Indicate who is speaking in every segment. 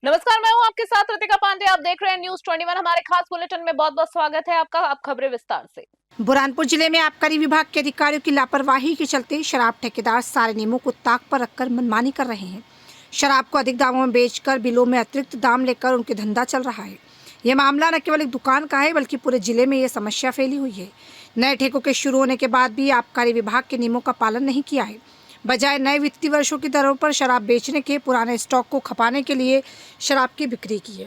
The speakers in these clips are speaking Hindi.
Speaker 1: नमस्कार, मैं हूं आपके साथ रितिका पांडे। आप देख रहे हैं न्यूज 21। हमारे खास बुलेटिन में बहुत बहुत स्वागत है आपका। अब खबरें विस्तार से।
Speaker 2: बुरहानपुर जिले में आबकारी विभाग के अधिकारियों की लापरवाही के चलते शराब ठेकेदार सारे नियमों को ताक पर रखकर मनमानी कर रहे हैं। शराब को अधिक दामों में बेचकर बिलों में अतिरिक्त दाम लेकर उनके धंधा चल रहा है। यह मामला न केवल एक दुकान का है बल्कि पूरे जिले में यह समस्या फैली हुई है। नए ठेकों के शुरू होने के बाद भी आबकारी विभाग के नियमों का पालन नहीं किया है। बजाय नए वित्तीय वर्षों की दरों पर शराब बेचने के पुराने स्टॉक को खपाने के लिए शराब की बिक्री की है।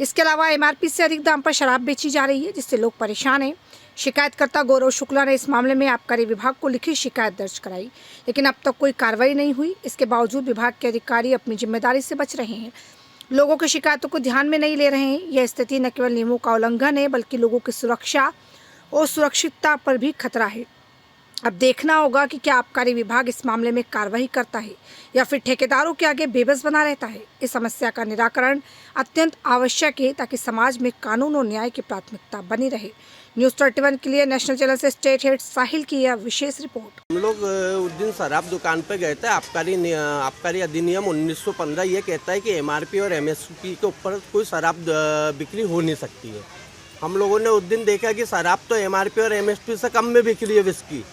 Speaker 2: इसके अलावा एमआरपी से अधिक दाम पर शराब बेची जा रही है, जिससे लोग परेशान हैं। शिकायतकर्ता गौरव शुक्ला ने इस मामले में आबकारी विभाग को लिखित शिकायत दर्ज कराई, लेकिन अब तक कोई कार्रवाई नहीं हुई। इसके बावजूद विभाग के अधिकारी अपनी जिम्मेदारी से बच रहे हैं, लोगों की शिकायतों को ध्यान में नहीं ले रहे हैं। यह स्थिति न केवल नियमों का उल्लंघन है बल्कि लोगों की सुरक्षा और सुरक्षितता पर भी खतरा है। अब देखना होगा कि क्या आबकारी विभाग इस मामले में कार्रवाई करता है या फिर ठेकेदारों के आगे बेबस बना रहता है। इस समस्या का निराकरण अत्यंत आवश्यक है ताकि समाज में कानून और न्याय की प्राथमिकता बनी रहे। न्यूज़ 31 के लिए नेशनल चैनल से स्टेट हेड साहिल की यह विशेष रिपोर्ट।
Speaker 3: हम लोग उस दिन शराब दुकान पे गए थे। आबकारी अधिनियम 1915 ये कहता है कि एमआरपी और एमएसपी के ऊपर कोई शराब बिक्री हो नहीं सकती है। हम लोगों ने उस दिन देखा कि शराब तो एमआरपी और एमएसपी से कम में बिक्री है, विस्की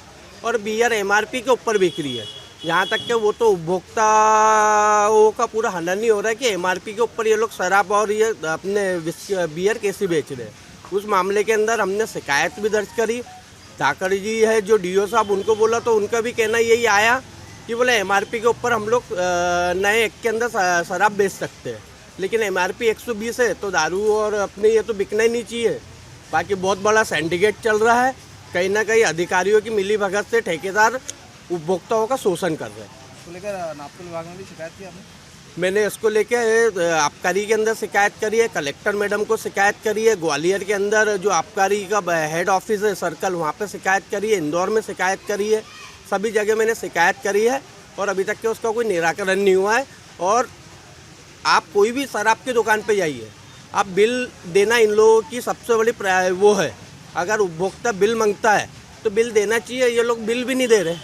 Speaker 3: और बियर एमआरपी के ऊपर बिक्री है। यहाँ तक कि वो तो उपभोक्ताओं का पूरा हनन नहीं हो रहा है कि एमआरपी के ऊपर ये लोग शराब और ये अपने बियर कैसी बेच रहे हैं। उस मामले के अंदर हमने शिकायत भी दर्ज करी। धाकर जी है जो डीओ साहब, उनको बोला तो उनका भी कहना यही आया कि बोले एमआरपी के ऊपर हम लोग नए एक्ट के अंदर शराब बेच सकते हैं, लेकिन एमआरपी 120 है तो दारू और अपने ये तो बिकना ही नहीं चाहिए। बाकी बहुत बड़ा सिंडिकेट चल रहा है। कहीं ना कहीं अधिकारियों की मिली भगत से ठेकेदार उपभोक्ताओं का शोषण कर रहे हैं।
Speaker 4: तो लेकर नापतोल विभाग में भी शिकायत की आपने?
Speaker 3: मैंने इसको लेके आबकारी के अंदर शिकायत करी है, कलेक्टर मैडम को शिकायत करी है, ग्वालियर के अंदर जो आबकारी का हेड ऑफिस है सर्कल, वहाँ पे शिकायत करी है, इंदौर में शिकायत करी है। सभी जगह मैंने शिकायत करी है और अभी तक के उसका कोई निराकरण नहीं हुआ है। और आप कोई भी शराब की दुकान पे जाइए, आप बिल देना इन लोगों की सबसे बड़ी वो है। अगर उपभोक्ता बिल मांगता है तो बिल देना चाहिए। ये लोग बिल भी नहीं दे रहे।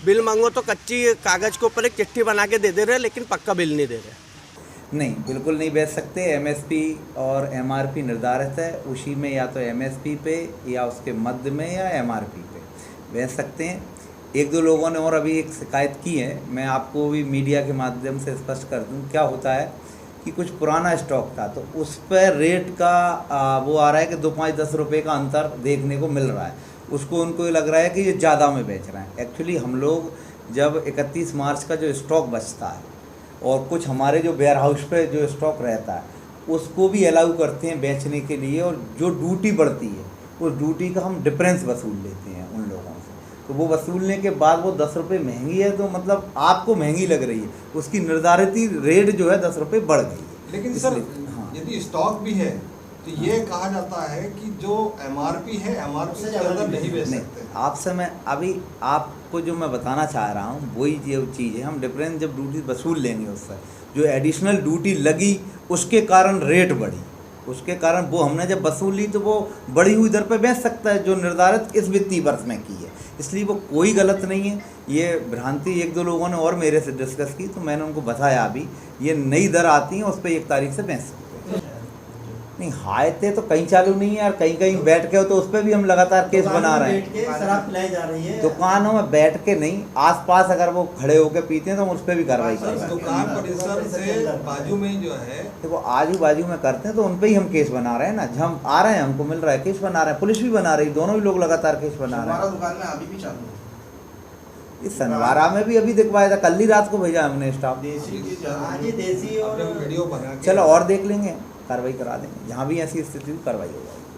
Speaker 3: बिल मांगो तो कच्ची कागज़ के ऊपर एक चिट्ठी बना के दे रहे, लेकिन पक्का बिल नहीं दे रहे।
Speaker 4: नहीं, बिल्कुल नहीं बेच सकते। एमएसपी और एमआरपी निर्धारित है, उसी में या तो एमएसपी पे या उसके मध्य में या एमआरपी पे बेच सकते हैं। एक दो लोगों ने और अभी एक शिकायत की है, मैं आपको भी मीडिया के माध्यम से स्पष्ट कर दूँ। क्या होता है कि कुछ पुराना स्टॉक था तो उस पर रेट का वो आ रहा है कि 2-5-10 रुपये का अंतर देखने को मिल रहा है। उसको उनको ये लग रहा है कि ये ज़्यादा में बेच रहे हैं। एक्चुअली हम लोग जब 31 मार्च का जो स्टॉक बचता है और कुछ हमारे जो वेयर हाउस पे जो स्टॉक रहता है उसको भी अलाउ करते हैं बेचने के लिए, और जो ड्यूटी बढ़ती है उस ड्यूटी का हम डिफरेंस वसूल लेते हैं उन लोगों से। तो वो वसूलने के बाद वो 10 रुपये महंगी है तो मतलब आपको महंगी लग रही है, उसकी निर्धारित रेट जो है 10 रुपये बढ़ गई है।
Speaker 5: लेकिन सर यदि स्टॉक भी है तो ये कहा जाता है कि जो एमआरपी है एमआरपी से ज़्यादा नहीं बेच सकते।
Speaker 4: आपसे मैं अभी आपको जो मैं बताना चाह रहा हूँ वही जो चीज़ है, हम डिफरेंस जब ड्यूटी वसूल लेंगे उससे जो एडिशनल ड्यूटी लगी उसके कारण रेट बढ़ी, उसके कारण वो हमने जब वसूल ली तो वो बढ़ी हुई दर पे बेच सकता है जो निर्धारित इस वित्तीय वर्ष में की है। इसलिए वो कोई गलत नहीं है। ये भ्रांति एक दो लोगों ने और मेरे से डिस्कस की तो मैंने उनको बताया अभी ये नई दर आती है उस पर 1 तारीख से बेच सकते हैं। नहीं, हायते तो कहीं चालू नहीं है यार, कहीं कहीं बैठ के हो तो उस पर भी हम लगातार केस बना रहे हैं।
Speaker 6: शराब पिलाई जा रही है
Speaker 4: दुकानों में बैठ के नहीं, आसपास अगर वो खड़े होकर पीते हैं तो हम उस पर भी कार्रवाई कर रहे हैं।
Speaker 5: दुकान परिसर से बाजू में जो है
Speaker 4: देखो आजू बाजू में करते हैं तो उन पर ही हम केस बना रहे हैं ना। हम आ रहे हैं, हमको मिल रहा है, केस बना रहे हैं, पुलिस भी बना रही है, दोनों ही लोग लगातार केस बना रहे हैं।
Speaker 6: दुकान में अभी भी चालू है।
Speaker 4: इस सनवारा में भी अभी दिखवाया था, कल ही रात को भेजा हमने स्टाफ।
Speaker 6: देसी और
Speaker 5: वीडियो बना के
Speaker 4: चलो और देख लेंगे, कार्रवाई करा देंगे, जहाँ भी ऐसी स्थिति कार्रवाई होगी।